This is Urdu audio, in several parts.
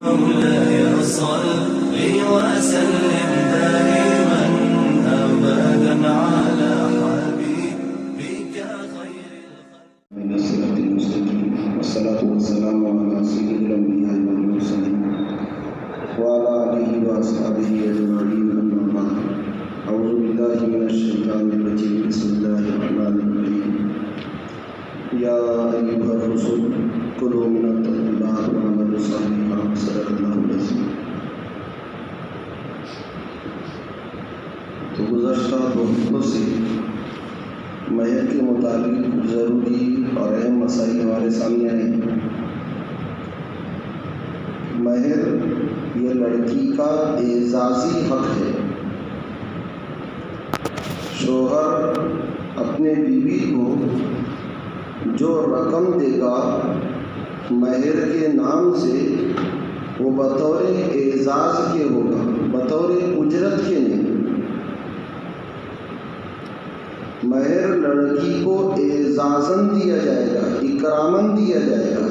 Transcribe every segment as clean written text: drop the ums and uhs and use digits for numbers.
مولاي صل وسلم دائما أبدا على حبيبك خير من الصراط المستقيم والصلاة والسلام على سيد الأنبياء والمرسلين وعلى آله وأصحابه أجمعين أما بعد أعوذ بالله من الشيطان الرجيم بسم الله الرحمن الرحيم يا أيها الرسل كلوا من الطيبات واعملوا صالحا صدق الله العظيم. تو گزشتہ دو ہفتوں سے مہر کے متعلق ضروری اور اہم مسائل ہمارے سامنے آئے. مہر یہ لڑکی کا اعزازی حق ہے. شوہر اپنے بیوی کو جو رقم دے گا مہر کے نام سے وہ بطور اعزاز کے ہوگا، بطور اجرت کے نہیں. مہر لڑکی کو اعزازاً دیا جائے گا، اکراماً دیا جائے گا،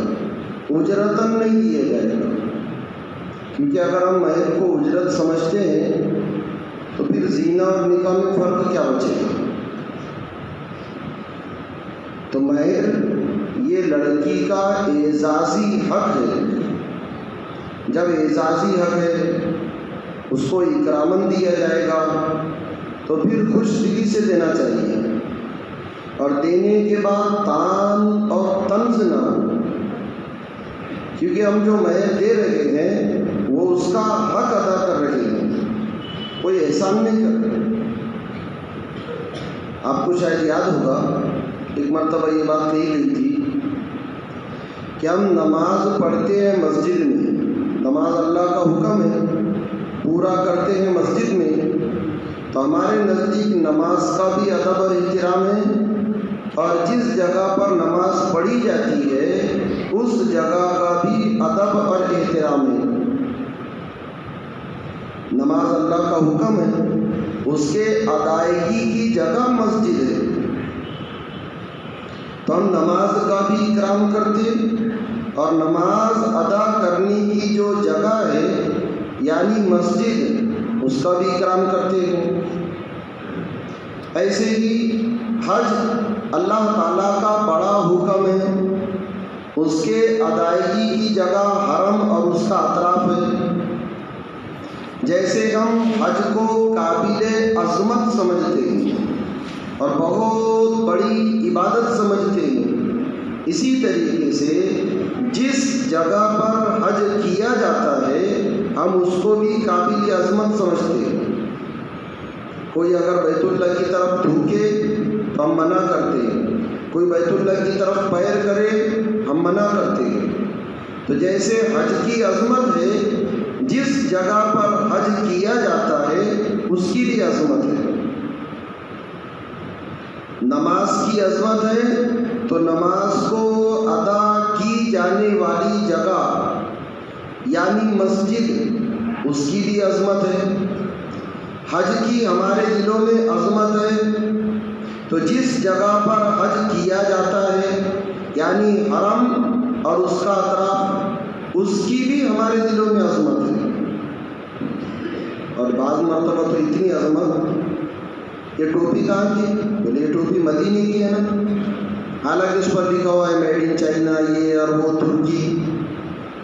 اجرتاً نہیں دیا جائے گا. کیونکہ اگر ہم مہر کو اجرت سمجھتے ہیں تو پھر زینا اور نکاح میں فرق کیا بچے گا؟ تو مہر یہ لڑکی کا اعزازی حق ہے. جب اعزازی حق ہے اس کو اکراماً دیا جائے گا تو پھر خوش دلی سے دینا چاہیے، اور دینے کے بعد تان اور طنز نہ ہو. کیونکہ ہم جو مہر دے رہے ہیں وہ اس کا حق ادا کر رہے ہیں، کوئی احسان نہیں کر رہے. آپ کو شاید یاد ہوگا ایک مرتبہ یہ بات کہی گئی تھی کہ ہم نماز پڑھتے ہیں مسجد میں، نماز اللہ کا حکم ہے، پورا کرتے ہیں مسجد میں، تو ہمارے نزدیک نماز کا بھی ادب اور احترام ہے، اور جس جگہ پر نماز پڑھی جاتی ہے اس جگہ کا بھی ادب اور احترام ہے. نماز اللہ کا حکم ہے، اس کے ادائیگی کی جگہ مسجد ہے، تو ہم نماز کا بھی اکرام کرتے اور نماز ادا کرنے کی جو جگہ ہے یعنی مسجد اس کا بھی اکرام کرتے ہیں. ایسے ہی حج اللہ تعالیٰ کا بڑا حکم ہے، اس کے ادائیگی کی جگہ حرم اور اس کا اطراف ہے. جیسے ہم حج کو قابل عظمت سمجھتے ہیں اور بہت بڑی عبادت سمجھتے ہیں، اسی طریقے سے جس جگہ پر حج کیا جاتا ہے ہم اس کو بھی قابل عظمت سمجھتے ہیں. کوئی اگر بیت اللہ کی طرف تھوکے تو ہم منع کرتے ہیں، کوئی بیت اللہ کی طرف پیر کرے ہم منع کرتے ہیں. تو جیسے حج کی عظمت ہے، جس جگہ پر حج کیا جاتا ہے اس کی بھی عظمت ہے. نماز کی عظمت ہے تو نماز کو ادا کی جانے والی جگہ یعنی مسجد اس کی بھی عظمت ہے. حج کی ہمارے دلوں میں عظمت ہے تو جس جگہ پر حج کیا جاتا ہے یعنی حرم اور اس کا اطراف اس کی بھی ہمارے دلوں میں عظمت ہے. اور بعض مرتبہ تو اتنی عظمت، یہ ٹوپی کہاں کی؟ بولے یہ ٹوپی مدینے کی ہے نا، حالانکہ اس پر لکھا ہوا ہے میڈ ان چائنا یہ اور وہ ترکی.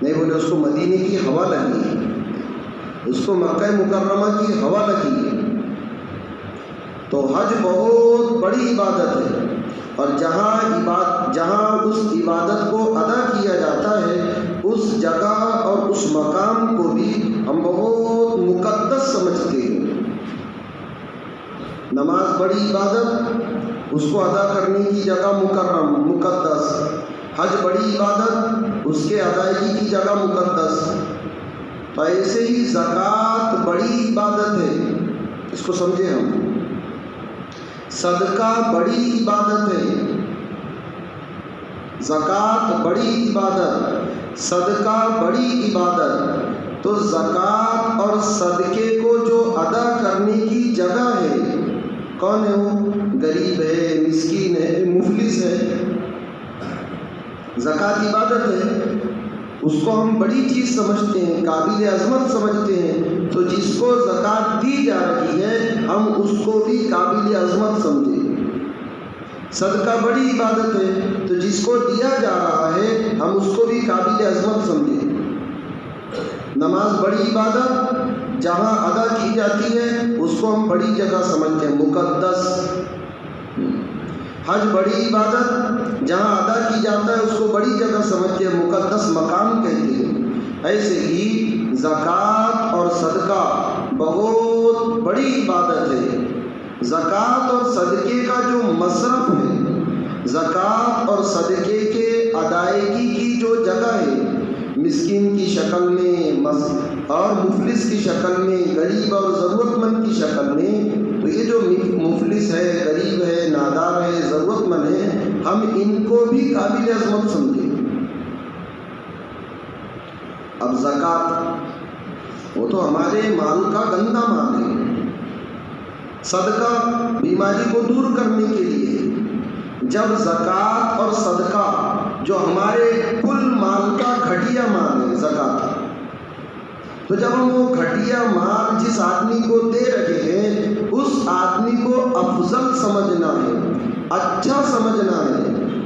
نہیں بولے اس کو مدینے کی ہوا لگی ہے، اس کو مکہ مکرمہ کی ہوا لگی ہے. تو حج بہت بڑی عبادت ہے، اور جہاں اس عبادت کو ادا کیا جاتا ہے اس جگہ اور اس مقام کو بھی ہم بہت مقدس سمجھتے ہیں. نماز بڑی عبادت، اس کو ادا کرنے کی جگہ مکرم مقدس. حج بڑی عبادت، اس کے ادائیگی کی جگہ مقدس. تو ایسے ہی زکوٰۃ بڑی عبادت ہے، اس کو سمجھیں ہم. صدقہ بڑی عبادت ہے، زکوٰۃ بڑی عبادت، صدقہ بڑی عبادت. تو زکوٰۃ اور صدقے کو جو ادا کرنے کی جگہ ہے کون ہے؟ وہ غریب ہے، مسکین ہے، مفلس ہے. زکوٰۃ عبادت ہے، اس کو ہم بڑی چیز سمجھتے ہیں، قابل عظمت سمجھتے ہیں، تو جس کو زکوٰۃ دی جا رہی ہے ہم اس کو بھی قابل عظمت سمجھیں۔ صدقہ بڑی عبادت ہے تو جس کو دیا جا رہا ہے ہم اس کو بھی قابل عظمت سمجھیں۔ نماز بڑی عبادت جہاں ادا کی جاتی ہے اس کو ہم بڑی جگہ سمجھتے ہیں، مقدس۔ حج بڑی عبادت جہاں ادا کی جاتا ہے اس کو بڑی جگہ سمجھتے ہیں، مقدس مقام کہتے ہیں۔ ایسے ہی زکوٰۃ اور صدقہ بہت بڑی عبادت ہے۔ زکوٰۃ اور صدقے کا جو مصرف ہے، زکوٰۃ اور صدقے کے ادائیگی کی جو جگہ ہے، مسکین کی شکل میں اور مفلس کی شکل میں، غریب اور ضرورت مند کی شکل میں، تو یہ جو مفلس ہے، غریب ہے، نادار ہے، ضرورت مند ہے، ہم ان کو بھی قابل عظمت سمجھیں۔ اب زکوٰۃ وہ تو ہمارے مال کا گندا مال ہے، صدقہ بیماری کو دور کرنے کے لیے۔ جب زکوٰۃ اور صدقہ جو ہمارے کل مال کا گھٹیا مال ہے زکوٰۃ، تو جب ہم وہ گھٹیا مال جس آدمی کو دے رہے ہیں اس آدمی کو افضل سمجھنا ہے، اچھا سمجھنا ہے،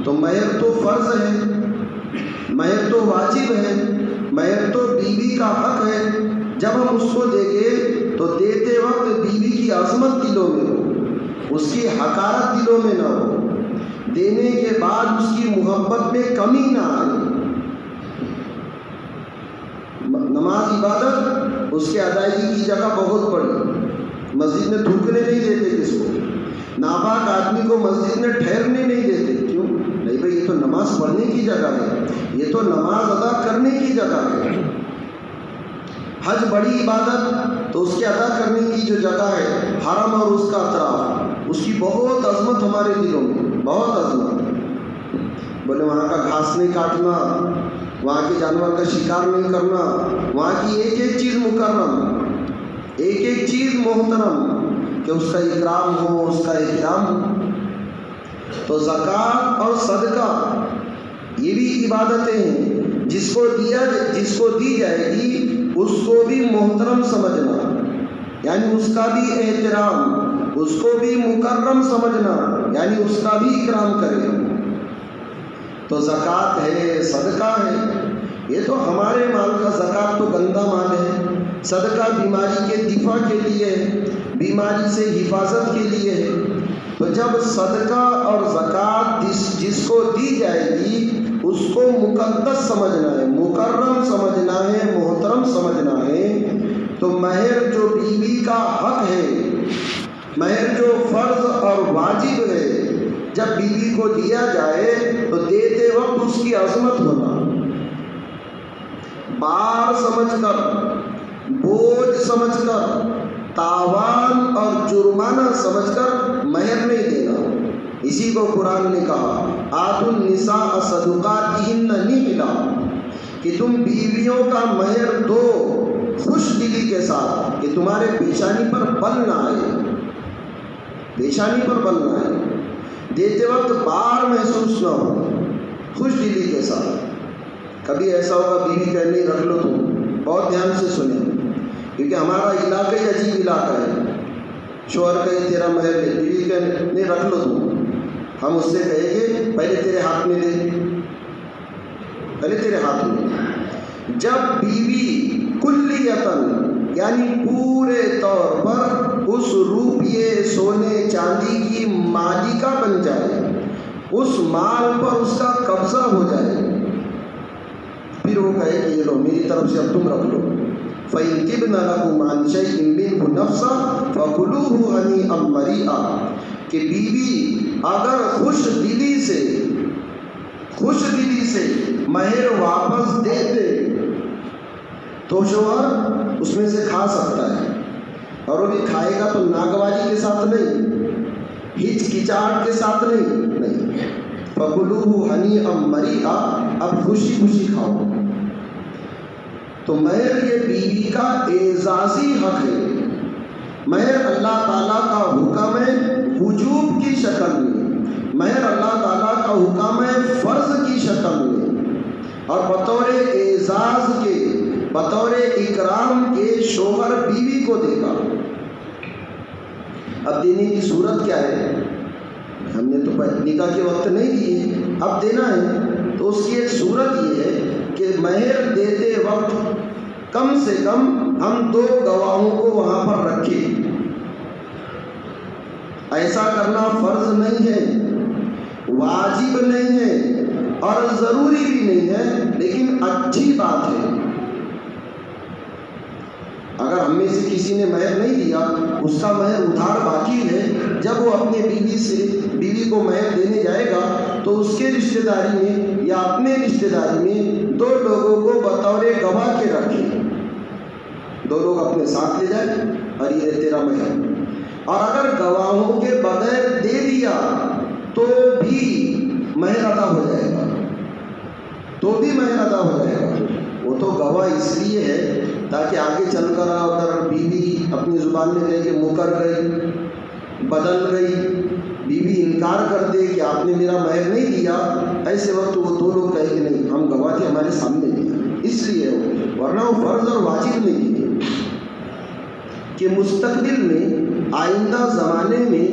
تو مہر تو فرض ہے، مہر تو واجب ہے، مہر تو بیوی کا حق ہے۔ جب ہم اس کو دیں گے تو دیتے وقت بیوی کی عظمت دلوں میں ہو، اس کی حقارت دلوں میں نہ ہو، دینے کے بعد اس کی محبت میں کمی نہ آئے۔ نماز عبادت، اس کے ادائیگی کی جگہ بہت بڑی، مسجد میں تھوکنے نہیں دیتے کس کو، ناپاک آدمی کو مسجد میں ٹھہرنے نہیں دیتے، کیوں؟ نہیں بھائی یہ تو نماز پڑھنے کی جگہ ہے، یہ تو نماز ادا کرنے کی جگہ ہے۔ حج بڑی عبادت تو اس کے ادا کرنے کی جو جگہ ہے حرم اور اس کا اطراف، اس کی بہت عظمت ہمارے دلوں میں، بہت عظمت۔ بولے وہاں کا گھاس نہیں کاٹنا، وہاں کے جانور کا شکار نہیں کرنا، وہاں کی ایک ایک چیز مکرم، ایک ایک چیز محترم، کہ اس کا اکرام ہو، اس کا احترام ہو۔ تو زکوٰۃ اور صدقہ یہ بھی عبادتیں ہیں، جس کو دی جائے گی اس کو بھی محترم سمجھنا، یعنی اس کا بھی احترام، اس کو بھی مکرم سمجھنا، یعنی اس کا بھی اکرام کرے۔ تو زکوٰۃ ہے، صدقہ ہے، یہ تو ہمارے مال کا، زکوٰۃ تو گندا مال ہے، صدقہ بیماری کے دفاع کے لیے ہے، بیماری سے حفاظت کے لیے ہے۔ تو جب صدقہ اور زکوٰۃ جس کو دی جائے گی اس کو مقدس سمجھنا ہے، مکرم سمجھنا ہے، محترم سمجھنا ہے۔ تو مہر جو بیوی کا حق ہے، مہر جو فرض اور واجب ہے، جب بیوی کو دیا جائے تو دیتے وقت اس کی عظمت ہونا، بار سمجھ کر، بوجھ سمجھ کر، تاوان اور جرمانہ سمجھ کر مہر نہیں دینا۔ اسی کو قرآن نے کہا آتوا النساء صدقاتہن نحلا، کہ تم بیویوں کا مہر دو خوش دلی کے ساتھ، کہ تمہارے پیشانی پر بل نہ آئے، پیشانی پر بل نہ آئے، دیتے وقت بار محسوس نہ ہو، خوش دلی کے ساتھ۔ کبھی ایسا ہوگا بیوی کہ نہیں رکھ لو تم، بہت دھیان سے سنیں، کیونکہ ہمارا علاقہ ہی عجیب علاقہ ہے، شوہر کہے تیرا مہر لے، بیوی کہ نہیں رکھ لو تم، ہم اس سے کہیں گے پہلے تیرے ہاتھ میں دے، پہلے تیرے ہاتھ میں۔ جب بیوی کلیتاً یعنی پورے طور پر اس روپیے سونے چاندی کی مالکہ بن جائے، اس مال پر اس کا قبضہ ہو جائے، پھر وہ کہے کہ یہ لو میری طرف سے اب تم رکھ لو۔ فَإِن تِبْنَ لَكُمْ عَنْ شَيْءٍ مِّنْهُ نَفْسًا فَكُلُوهُ هَنِيئًا مَرِيئًا، کہ بیوی اگر خوش دلی سے مہر واپس دے دے تو شوہر اس میں سے کھا سکتا ہے، اور وہ بھی کھائے گا تو ناگواری کے ساتھ نہیں، ہچکچاہٹ کے ساتھ نہیں۔ فَكُلُوهُ هَنِيئًا مَرِيئًا، اب خوشی خوشی کھاؤ۔ تو مہر یہ بیوی کا اعزازی حق ہے، مہر اللہ تعالیٰ کا حکم ہے وجوب کی شکل میں، مہر اللہ تعالیٰ کا حکم ہے فرض کی شکل میں، اور بطور اعزاز کے، بطور اکرام کے شوہر بیوی کو دے گا۔ اب دینے کی صورت کیا ہے؟ ہم نے تو نکاح کے وقت نہیں دیے، اب دینا ہے تو اس کی ایک صورت یہ ہے کہ مہر دیتے وقت کم سے کم ہم 2 گواہوں کو وہاں پر رکھیں۔ ایسا کرنا فرض نہیں ہے، واجب نہیں ہے اور ضروری بھی نہیں ہے، لیکن اچھی بات ہے۔ اگر ہم میں سے کسی نے مہر نہیں دیا، اس کا مہر ادھار باقی ہے، جب وہ اپنے بیوی کو مہر دینے جائے گا تو اس کے رشتہ داری میں یا اپنے رشتہ داری میں 2 لوگوں کو بطور گواہ کے رکھے، 2 لوگ اپنے ساتھ لے جائیں اور یہ تیرا مہر۔ اور اگر گواہوں کے بغیر دے دیا تو بھی مہر ادا ہو جائے گا، تو بھی مہر ادا ہو جائے گا۔ وہ تو گواہ اس لیے ہے تاکہ آگے چل کر اگر بیوی اپنی زبان میں کہے کہ مکر گئی، بدل گئی، بیوی انکار کر دے کہ آپ نے میرا مہر نہیں دیا، ایسے وقت وہ 2 لوگ کہے کہ نہیں ہم گواہ تھے، ہمارے سامنے دیا، اس لیے ورنہ وہ فرض اور واجب نہیں ہے۔ کہ مستقبل میں آئندہ زمانے میں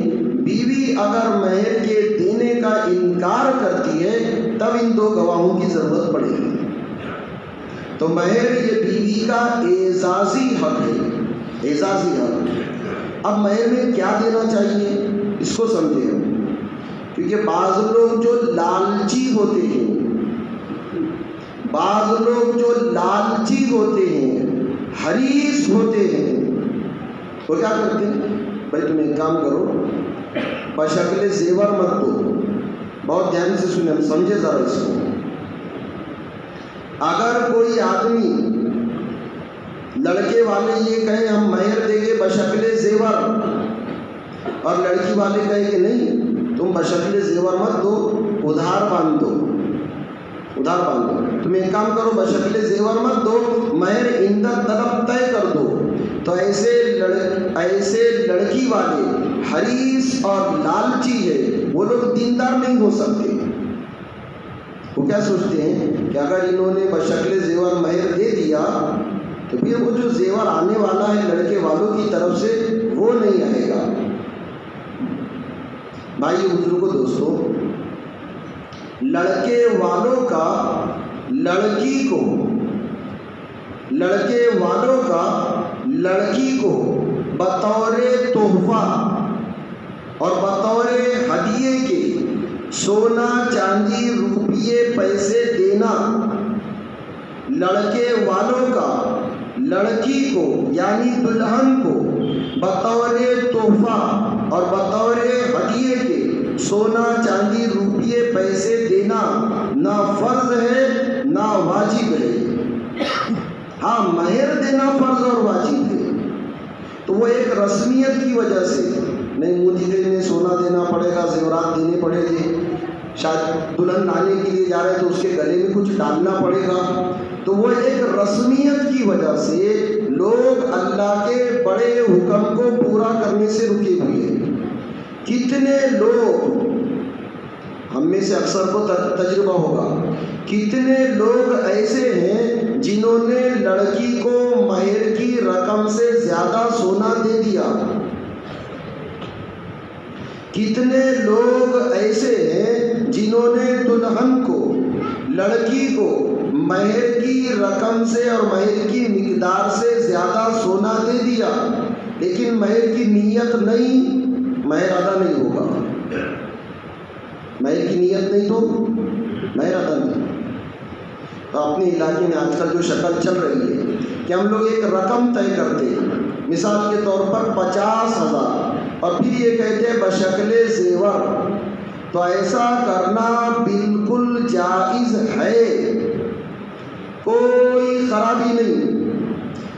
بیوی اگر مہر کے دینے کا انکار کرتی ہے تب ان 2 گواہوں کی ضرورت پڑے گی۔ تو مہر یہ بیوی کا اعزازی حق ہے، اعزازی حق۔ اب مہر میں کیا دینا چاہیے اس کو سمجھے ہم، کیونکہ بعض لوگ جو لالچی ہوتے ہیں، بعض لوگ جو لالچی ہوتے ہیں، حریص ہوتے ہیں، وہ کیا کرتے ہیں؟ بھائی تم ایک کام کرو، بشکل زیور مت دو۔ بہت دھیان سے سنیں، سمجھے ذرا اس کو۔ اگر کوئی آدمی، لڑکے والے یہ کہیں ہم مہر دیں گے بشکل زیور، اور لڑکی والے کہیں کہ نہیں تم بشکل زیور مت دو، ادھار باندھ دو، ادھار باندھ دو، تم ایک کام کرو بشکل زیور مت دو، مہر اندر طلب طے کر دو، تو ایسے لڑکی والے حریص اور لالچی ہے، وہ لوگ دیندار نہیں ہو سکتے۔ وہ کیا سوچتے ہیں کہ اگر انہوں نے بشکل زیور مہر دے دیا تو پھر وہ جو زیور آنے والا ہے لڑکے والوں کی طرف سے وہ نہیں آئے گا۔ بھائی بزرگوں دوستو، لڑکے والوں کا لڑکی کو بطور تحفہ اور بطور ہدیے کے سونا چاندی روپیے پیسے دینا، لڑکے والوں کا لڑکی کو یعنی دلہن کو بطور تحفہ اور بطور ہدیے کے سونا چاندی روپیے پیسے دینا نہ فرض ہے نہ واجب ہے۔ ہاں مہر دینا فرض اور واجب ہے، تو وہ ایک رسمیت کی وجہ سے نہیں، مودی میں سونا دینا پڑے گا، زیورات دینے پڑے گے، شاید دلہن لانے کے لیے جا رہے تو اس کے گلے میں کچھ ڈالنا پڑے گا، تو وہ ایک رسمیت کی وجہ سے لوگ اللہ کے بڑے حکم کو پورا کرنے سے رکے ہوئے ہیں۔ کتنے لوگ، ہم میں سے اکثر کو تجربہ ہوگا، کتنے لوگ ایسے ہیں جنہوں نے لڑکی کو مہر کی رقم سے زیادہ سونا دے دیا، کتنے لوگ ایسے ہیں جنہوں نے دلہن کو، لڑکی کو مہر کی رقم سے اور مہر کی مقدار سے زیادہ سونا دے دیا، لیکن مہر کی نیت نہیں، مہر ادا نہیں ہوگا، مہر کی نیت نہیں تو مہر ادا نہیں۔ تو اپنے علاقے میں آج کل جو شکل چل رہی ہے کہ ہم لوگ ایک رقم طے کرتے ہیں، مثال کے طور پر 50,000، اور پھر یہ کہتے ہیں بشکل زیور، تو ایسا کرنا بالکل جائز ہے، کوئی خرابی نہیں۔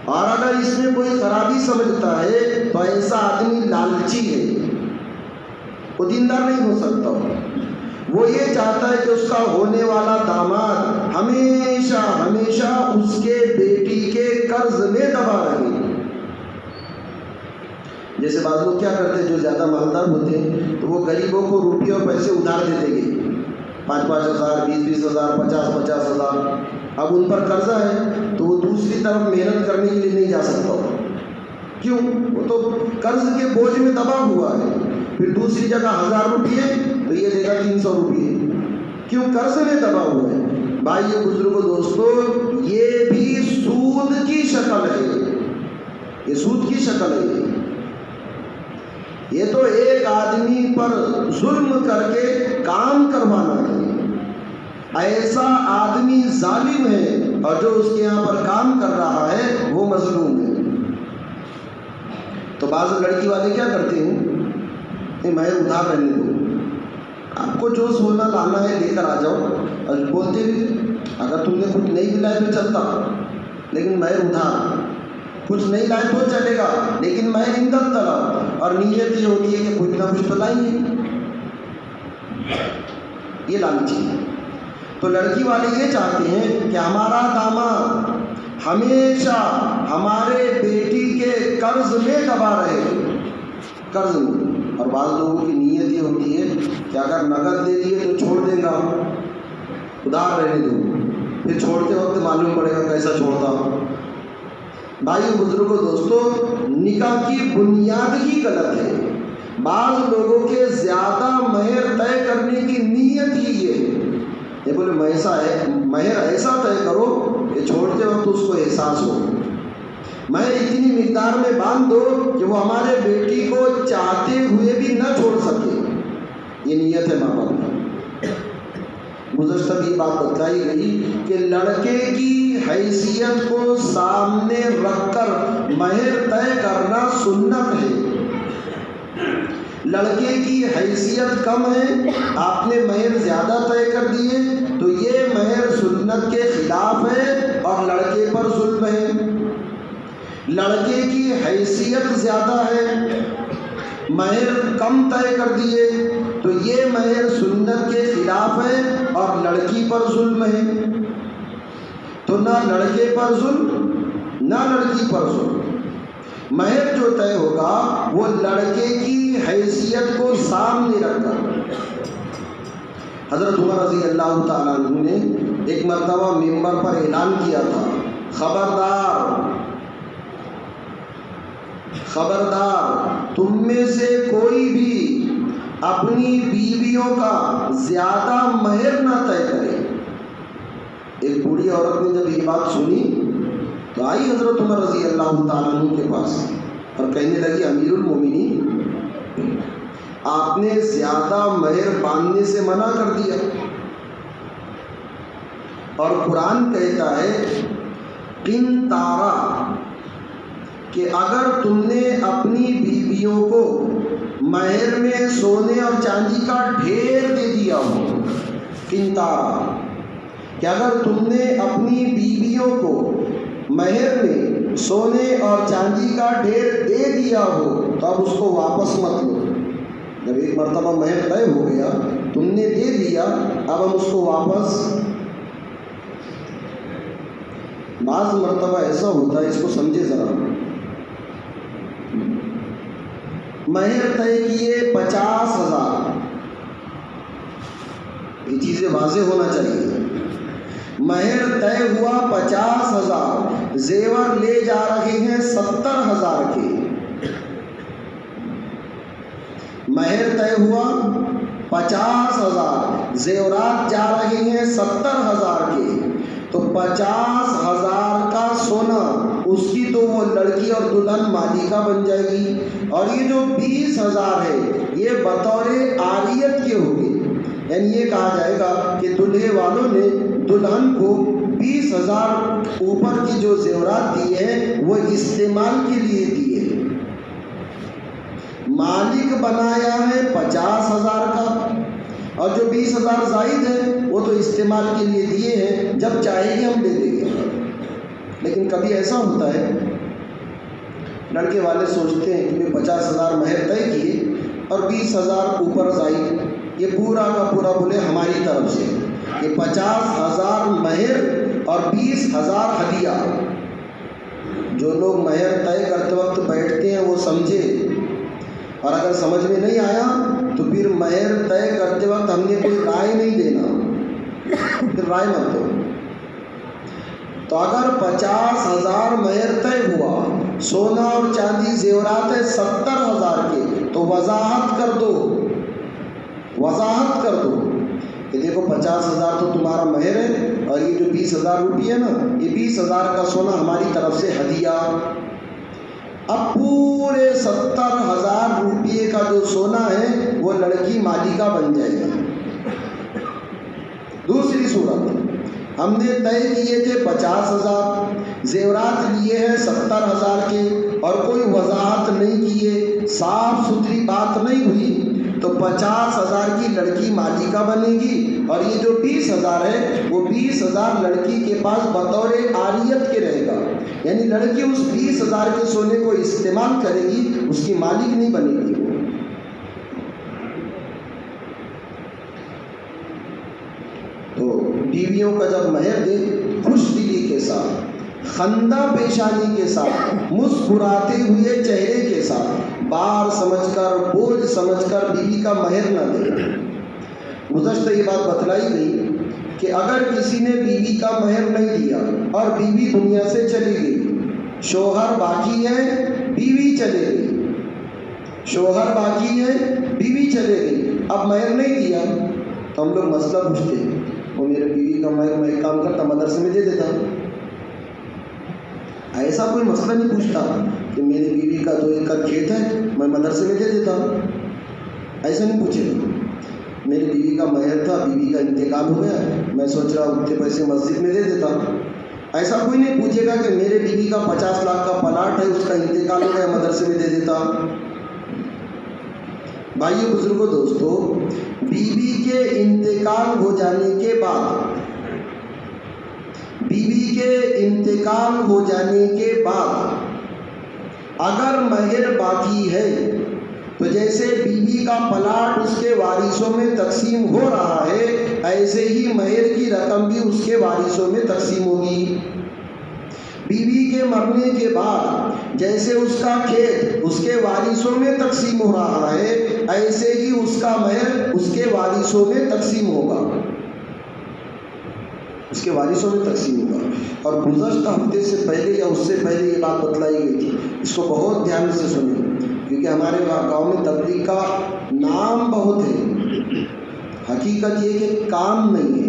اور اگر اس میں کوئی خرابی سمجھتا ہے تو ایسا آدمی لالچی ہے، وہ دیندار نہیں ہو سکتا۔ وہ یہ چاہتا ہے کہ اس کا ہونے والا داماد ہمیشہ ہمیشہ اس کے بیٹی کے قرض میں دبا رہے۔ جیسے بعض لوگ کیا کرتے ہیں، جو زیادہ مالدار ہوتے ہیں تو وہ غریبوں کو روپیے اور پیسے ادھار دے دیں گے، 5,000 5,000 20,000 50,000 اب ان پر قرضہ ہے تو وہ دوسری طرف محنت کرنے کے لیے نہیں جا سکتا ہو. کیوں؟ وہ تو قرض کے بوجھ میں دبا ہوا ہے. پھر دوسری جگہ 1000 روپیے تو یہ دے گا 300 روپیے. کیوں؟ قرض میں دبا ہوا ہے. بھائیو بزرگوں دوستو، یہ بھی سود کی شکل ہے. یہ سود کی شکل ہے. یہ تو ایک آدمی پر ظلم کر کے کام کروانا ہے. ایسا آدمی ظالم ہے اور جو اس کے یہاں پر کام کر رہا ہے وہ مظلوم ہے. تو بعض لڑکی والے کیا کرتے ہیں، میں ادھار رہنے دو، آپ کو جو سونا لانا ہے لے کر آ جاؤ. اور بولتے بھی اگر تم نے کچھ نہیں دلائے تو چلتا، لیکن میں ادھار. کچھ نہیں لائے تو چلے گا لیکن میں اندر طرف. اور نیت یہ ہوتی ہے کہ کچھ نہ کچھ تو لائیں گے. یہ لانی چاہیے. تو لڑکی والے یہ چاہتے ہیں کہ ہمارا داماد ہمیشہ ہمارے بیٹی کے قرض میں دبا رہے، قرض میں. اور بعض لوگوں کی نیت یہ ہوتی ہے کہ اگر نقد دے دیے تو چھوڑ دیں گا، ادھار رہنے دو. پھر چھوڑتے وقت معلوم پڑے گا کیسا چھوڑتا. بھائیو بزرگوں دوستو، نکاح کی بنیاد ہی غلط ہے. بعض لوگوں کے زیادہ مہر طے کرنے کی نیت ہی یہ ہے. یہ بولے مہر ایسا طے کرو کہ چھوڑتے وقت اس کو احساس ہو. مہر اتنی مقدار میں باندھ دو کہ وہ ہمارے بیٹی کو چاہتے ہوئے بھی نہ چھوڑ سکے. یہ نیت ہے ماں باپ کی. گزشتہ بھی بات بتلائی گئی کہ لڑکے کی حیثیت کو سامنے رکھ کر مہر طے کرنا سنت ہے. لڑکے کی حیثیت کم ہے، آپ نے مہر زیادہ طے کر دیے تو یہ مہر سنت کے خلاف ہے اور لڑکے پر ظلم ہے. لڑکے کی حیثیت زیادہ ہے، مہر کم طے کر دیے تو یہ مہر سنت کے خلاف ہے اور لڑکی پر ظلم ہے. تو نہ لڑکے پر ظلم نہ لڑکی پر ظلم. مہر جو طے ہوگا وہ لڑکے کی حیثیت کو سامنے رکھ کر. حضرت عمر رضی اللہ تعالیٰ عنہ نے ایک مرتبہ ممبر پر اعلان کیا تھا، خبردار تم میں سے کوئی بھی اپنی بیویوں کا زیادہ مہر نہ طے کرے. ایک بوڑھی عورت نے جب یہ بات سنی تو آئی حضرت عمر رضی اللہ تعالیٰ عنہ کے پاس اور کہنے لگی، امیر المومنین، آپ نے زیادہ مہر باندھنے سے منع کر دیا اور قرآن کہتا ہے قنطارہ کہ اگر تم نے اپنی بیویوں کو مہر میں سونے اور چاندی کا ڈھیر دے دیا ہو. قنطارہ کہ اگر تم نے اپنی بیویوں کو مہر میں سونے اور چاندی کا ڈھیر دے دیا ہو تو اب اس کو واپس مت لو. جب ایک مرتبہ مہر طے ہو گیا، تم نے دے دیا، اب ہم اس کو واپس. بعض مرتبہ ایسا ہوتا ہے، اس کو سمجھے ذرا. مہر طے کیے 50,000. یہ چیزیں واضح ہونا چاہیے. مہر طے ہوا 50,000، زیور لے جا رہے ہیں 70,000 کے. مہر طے ہوا 50,000، زیورات جا رہے ہیں 70,000 کے. تو 50,000 کا سونا اس کی تو وہ لڑکی اور دلہن مالکہ بن جائے گی، اور یہ جو 20,000 ہے یہ بطور عاریت کے ہوگی. یعنی یہ کہا جائے گا کہ دلہے والوں نے دلہن کو 20,000 اوپر کی جو زیورات دی ہیں وہ استعمال کے لیے دیے. مالک بنایا ہے 50,000 کا، اور جو 20,000 زائد ہے وہ تو استعمال کے لیے دیے ہیں، جب چاہے گی ہم دے دیں گے. لیکن کبھی ایسا ہوتا ہے لڑکے والے سوچتے ہیں کہ 50,000 مہر طے کیے اور 20,000 اوپر زائد، یہ پورا کا پورا بولے ہماری طرف سے، یہ 50,000 مہر اور 20,000 ہدیہ. جو لوگ مہر طے کرتے وقت بیٹھتے ہیں وہ سمجھے، اور اگر سمجھ میں نہیں آیا تو پھر مہر طے کرتے وقت ہم نے کوئی رائے نہیں دینا، پھر رائے مت دو. تو اگر 50,000 مہر طے ہوا، سونا اور چاندی زیورات ہے 70,000 کے، تو وضاحت کر دو کہ دیکھو 50,000 تو تمہارا مہر ہے، اور یہ جو 20,000 روپیے ہے نا، یہ 20,000 کا سونا ہماری طرف سے ہدیہ۔ اب پورے 70,000 روپیے کا جو سونا ہے وہ لڑکی مالکہ بن جائے گی۔ دوسری صورت، ہم نے طے کیے تھے 50,000، زیورات لیے ہیں 70,000 کے، اور کوئی وضاحت نہیں کیے، صاف ستھری بات نہیں ہوئی، تو 50,000 کی لڑکی مالکہ بنے گی، اور یہ جو 20,000 ہے وہ 20,000 لڑکی کے پاس بطور عاریت کے رہے گا، یعنی لڑکی اس 20,000 کے سونے کو استعمال کرے گی، اس کی مالک نہیں بنے گی۔ تو بیویوں کا جب مہر دے، خوش دلی کے ساتھ، خندہ پیشانی کے ساتھ، مسکراتے ہوئے چہرے کے ساتھ، بار سمجھ کر، بوجھ سمجھ کر بیوی کا مہر نہ دے۔ گزشتہ یہ بات بتلائی گئی کہ اگر کسی نے بیوی کا مہر نہیں دیا اور بیوی دنیا سے چلی گئی، شوہر باقی ہے، بیوی چلے گئی، شوہر باقی ہے، بیوی چلے گئی، اب مہر نہیں دیا، تو ہم لوگ مسئلہ پوچھتے ہیں، وہ میرے بیوی کا مہر میں ایک کام کرتا مدرسے میں دے دیتا۔ ایسا کوئی مسئلہ نہیں پوچھتا کہ میری بیوی کا 2 ایکڑ کھیت ہے میں مدرسے میں دے دیتا، ایسا نہیں پوچھے گا۔ میری بیوی کا مہر تھا، بیوی کا انتقال ہو گیا، میں سوچ رہا ہوں اتنے پیسے مسجد میں دے دیتا، ایسا کوئی نہیں پوچھے گا کہ میرے بیوی کا 50 لاکھ کا پلاٹ ہے، اس کا انتقال ہو گیا، مدرسے میں دے دیتا۔ بھائیو، بزرگوں، دوستو، بیوی کے انتقال ہو جانے کے بعد، بیوی کے انتقال ہو جانے کے بعد اگر مہر باقی ہے تو جیسے بیوی کا پلاٹ اس کے وارثوں میں تقسیم ہو رہا ہے، ایسے ہی مہر کی رقم بھی اس کے وارثوں میں تقسیم ہوگی۔ بیوی کے مرنے کے بعد جیسے اس کا کھیت اس کے وارثوں میں تقسیم ہو رہا ہے، ایسے ہی اس کا مہر اس کے وارثوں میں تقسیم ہوگا، اس کے وارثوں میں تقسیم ہوگا۔ اور گزشتہ ہفتے سے پہلے یا اس سے پہلے یہ بات بتلائی گئی تھی، اس کو بہت دھیان سے سنیں، کیونکہ ہمارے گاؤں میں تبلیغ کا نام بہت ہے، حقیقت یہ کہ کام نہیں ہے۔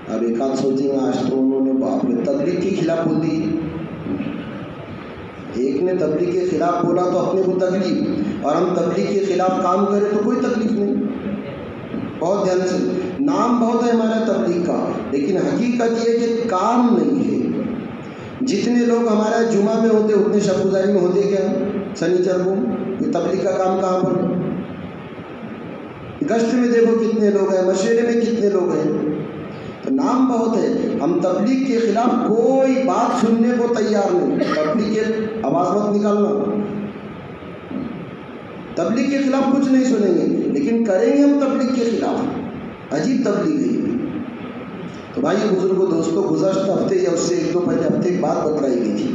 اب ایک آدھ سوچیں گے آج تو انہوں نے باپ نے تبلیغ کے خلاف بول دی، ایک نے تبلیغ کے خلاف بولا تو اپنے کو تکلیف، اور ہم تبلیغ کے خلاف کام کریں تو کوئی تکلیف نہیں۔ بہت دھیان سے، نام بہت ہے ہمارا تبلیغ کا، لیکن حقیقت یہ کہ کام نہیں ہے۔ جتنے لوگ ہمارا جمعہ میں ہوتے اتنے شب گزاری میں ہوتے کیا سنیچر کو؟ یہ تبلیغ کا کام کہاں پر؟ گشت میں دیکھو کتنے لوگ ہیں، مشورے میں کتنے لوگ ہیں، تو نام بہت ہے۔ ہم تبلیغ کے خلاف کوئی بات سننے کو تیار نہیں، تبلیغ کے آواز مت نکالنا، تبلیغ کے خلاف کچھ نہیں سنیں گے، لیکن کریں گے ہم تبلیغ کے خلاف، عجیب تبلیغ ہے۔ تو بھائی بزرگوں، دوستوں، گزشتہ ہفتے یا اس سے 1-2 پہلے ہفتے ایک بات بتلائی گئی تھی،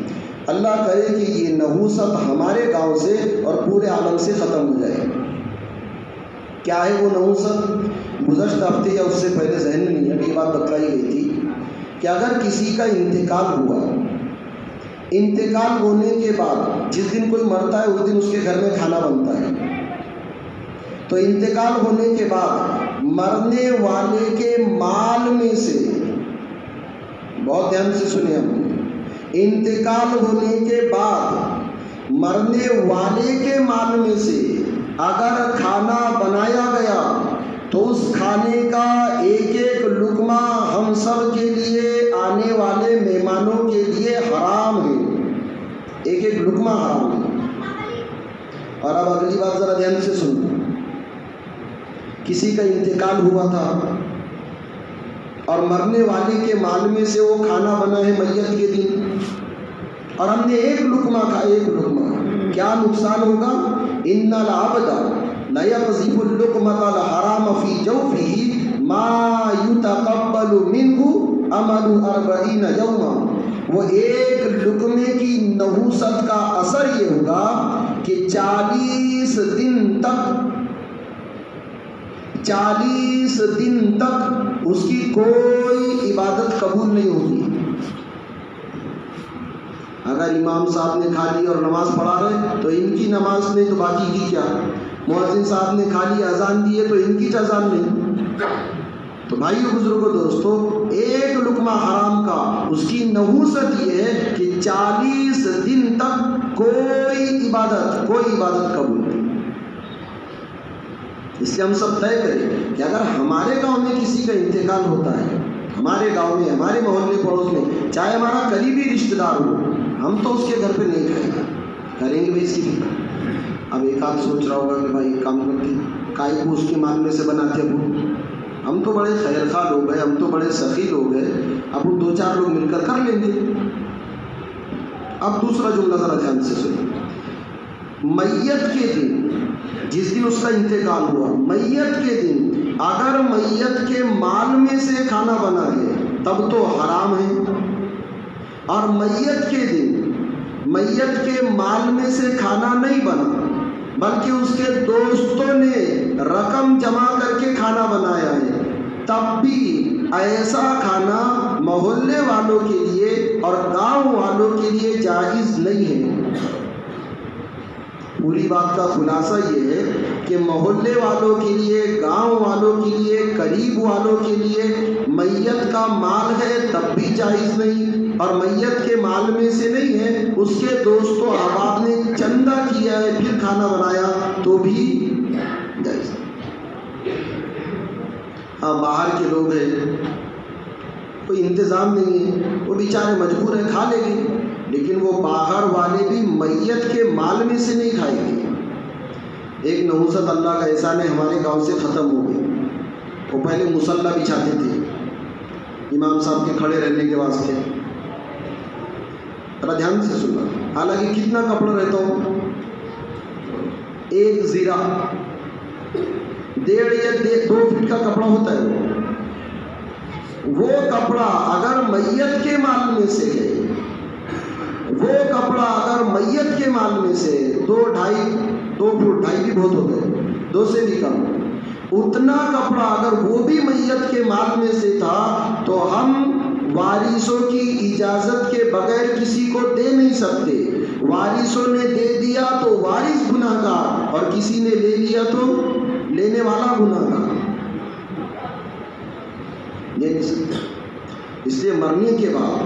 اللہ کرے کہ یہ نحوست ہمارے گاؤں سے اور پورے عالم سے ختم ہو جائے۔ کیا ہے وہ نحوست؟ گزشتہ ہفتے یا اس سے پہلے ذہن میں نہیں ہے، یہ بات بتلائی گئی تھی کہ اگر کسی کا انتقال ہوا، انتقال ہونے کے بعد جس دن کوئی مرتا ہے اس دن اس کے گھر میں کھانا بنتا ہے، تو انتقال ہونے کے بعد مرنے والے کے مال میں سے، بہت دھیان سے سنیں ہم، انتقال ہونے کے بعد مرنے والے کے مال میں سے اگر کھانا بنایا گیا تو اس کھانے کا ایک ایک لقمہ ہم سب کے لیے، آنے والے مہمانوں کے لیے حرام ہے، ایک ایک لقمہ حرام ہے۔ اور اب اگلی بات ذرا دھیان سے سنو، کسی کا انتقال ہوا تھا اور مرنے والے کے مال میں سے وہ کھانا بنا ہے میت کے دن، اور ہم نے ایک لقمہ کھایا، ایک لقمہ، کیا نقصان ہوگا؟ ان العبد لا يقذف اللقمة الحرام في جوفه ما يتقبل منه عمل 40 يوما۔ وہ ایک لقمے کی نحوست کا اثر یہ ہوگا کہ 40 دن تک 40 دن تک اس کی کوئی عبادت قبول نہیں ہوگی۔ اگر امام صاحب نے کھا لی اور نماز پڑھا رہے تو ان کی نماز نہیں تو باقی کی کیا؟ مؤذن صاحب نے کھا لی اذان دی ہے تو ان کی اذان نہیں۔ تو بھائیو بزرگوں دوستو، ایک لقمہ حرام کا اس کی نحوست یہ ہے کہ 40 دن تک کوئی عبادت قبول نہیں۔ اس لیے ہم سب طے کریں کہ اگر ہمارے گاؤں میں کسی کا انتقال ہوتا ہے، ہمارے گاؤں میں، ہمارے محلے پڑوس میں، چاہے ہمارا قریبی رشتہ دار ہو، ہم تو اس کے گھر پہ نہیں کھائیں گے، کریں گے بھائی اس کی فکر۔ اب ایک آدھ سوچ رہا ہوگا کہ بھائی کام کرتے کائی کو اس کے مال میں سے بناتے ابو، ہم تو بڑے خیر خواہ لوگ ہیں، ہم تو بڑے سخی لوگ ہیں، اب 2-4 لوگ مل کر لیں گے۔ اب دوسرا جملہ ذرا دھیان سے سنیں۔ میت کے دن، جس دن اس کا انتقال ہوا، میت کے دن اگر میت کے مال میں سے کھانا بنا ہے تب تو حرام ہے، اور میت کے دن میت کے مال میں سے کھانا نہیں بنا بلکہ اس کے دوستوں نے رقم جمع کر کے کھانا بنایا ہے، تب بھی ایسا کھانا محلے والوں کے لیے اور گاؤں والوں کے لیے جائز نہیں ہے۔ پوری بات کا خلاصہ یہ ہے کہ محلے والوں کے لیے، گاؤں والوں کے لیے، قریب والوں کے لیے میت کا مال ہے تب بھی جائز نہیں، اور میت کے مال میں سے نہیں ہے، اس کے دوست و احباب نے چندہ کیا ہے پھر کھانا بنایا تو بھی جائز نہیں۔ ہاں باہر کے لوگ ہیں، کوئی انتظام نہیں ہے، وہ بیچارے مجبور ہیں، کھا لیں گے، لیکن وہ باہر والے بھی میت کے مال میں سے نہیں کھائیں گے۔ ایک نحوست اللہ کا احسان ہے، ہمارے گاؤں سے ختم ہو گئی۔ وہ پہلے مصلی بچھاتے تھے امام صاحب کے کھڑے رہنے کے واسطے، ذرا دھیان سے سننا، حالانکہ کتنا کپڑا رہتا ہوں، 1 زیرہ 1.5 یا 2 فٹ کا کپڑا ہوتا ہے، وہ کپڑا اگر میت کے مال میں سے ہے، وہ کپڑا اگر میت کے مال میں سے 2 فٹ 2.5 بھی بہت ہو گئے، 2 سے بھی کم، اتنا کپڑا اگر وہ بھی میت کے مال میں سے تھا تو ہم وارثوں کی اجازت کے بغیر کسی کو دے نہیں سکتے۔ وارثوں نے دے دیا تو وارث گناہ گار، اور کسی نے لے لیا تو لینے والا گناہ گار، دے نہیں سکتے۔ اس لیے مرنے کے بعد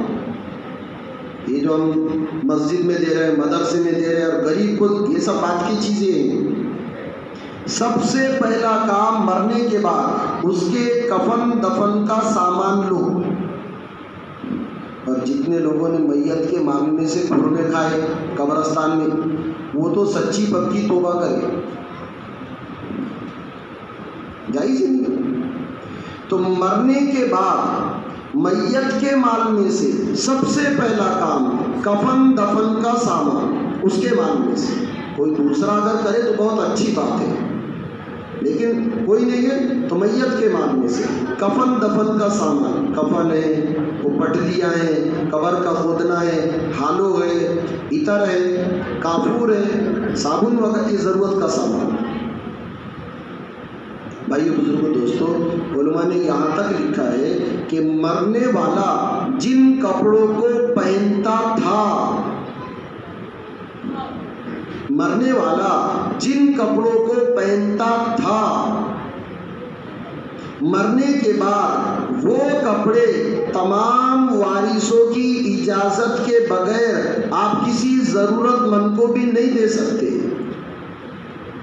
یہ جو ہم مسجد میں دے رہے ہیں، مدرسے میں دے رہے ہیں، اور غریب کو، یہ سب بات کی چیزیں ہیں۔ سب سے پہلا کام مرنے کے بعد اس کے کفن دفن کا سامان لو، اور جتنے لوگوں نے میت کے مال میں سے کھرنے کھائے قبرستان میں، وہ تو سچی پکی توبہ کرے، جائز ہی نہیں۔ تو مرنے کے بعد میت کے مال میں سے سب سے پہلا کام کفن دفن کا سامان، اس کے مال میں سے، کوئی دوسرا اگر کرے تو بہت اچھی بات ہے، لیکن کوئی نہیں ہے تو میت کے مال میں سے کفن دفن کا سامان، کفن ہے، وہ پٹلیاں ہیں، قبر کا کھودنا ہے، ہالو ہے، عطر ہے، کافور ہے، صابن وغیرہ کی ضرورت کا سامان۔ بھائیو بزرگوں دوستو، علماء نے یہاں تک لکھا ہے کہ مرنے والا جن کپڑوں کو پہنتا تھا، مرنے والا جن کپڑوں کو پہنتا تھا، مرنے کے بعد وہ کپڑے تمام وارثوں کی اجازت کے بغیر آپ کسی ضرورت مند کو بھی نہیں دے سکتے،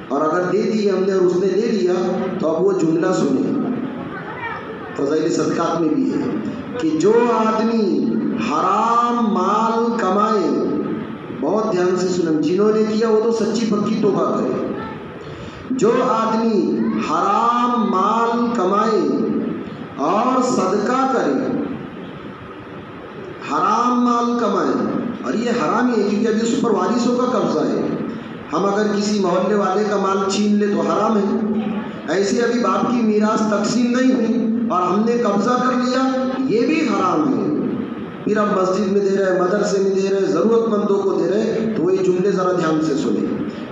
اور اگر دے دی ہم نے اور اس نے لے لیا تو اب وہ جملہ سنیں، فضائل صدقات میں بھی ہے کہ جو آدمی حرام مال کمائے، بہت دھیان سے سنیں، جنہوں نے کیا وہ تو سچی پکی توبہ کرے، جو آدمی حرام مال کمائے اور صدقہ کرے، حرام مال کمائے، اور یہ حرام ہی ہے کیونکہ ابھی اس پر وارثوں کا قبضہ ہے، ہم اگر کسی محلے والے کا مال چھین لے تو حرام ہے، ایسے ابھی باپ کی میراث تقسیم نہیں ہوئی اور ہم نے قبضہ کر لیا، یہ بھی حرام ہے، پھر اب مسجد میں دے رہے، مدرسے میں دے رہے، ضرورت مندوں کو دے رہے، تو یہ جملے ذرا دھیان سے سنیں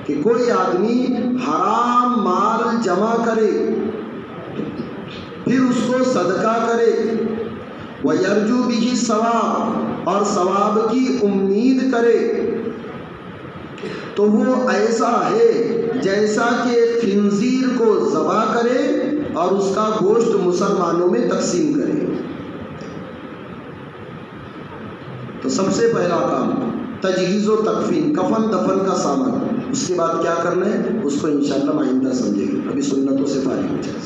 کہ کوئی آدمی حرام مال جمع کرے پھر اس کو صدقہ کرے، وَيَرْجُو بِهِ الثَّوَابَ، اور ثواب کی امید کرے، تو وہ ایسا ہے جیسا کہ خنزیر کو ذبح کرے اور اس کا گوشت مسلمانوں میں تقسیم کرے۔ تو سب سے پہلا کام تجہیز و تکفین، کفن دفن کا سامان، اس کے بعد کیا کرنا ہے اس کو انشاءاللہ آئندہ سمجھیں گے، ابھی سنتوں سے فارغ ہو جائے۔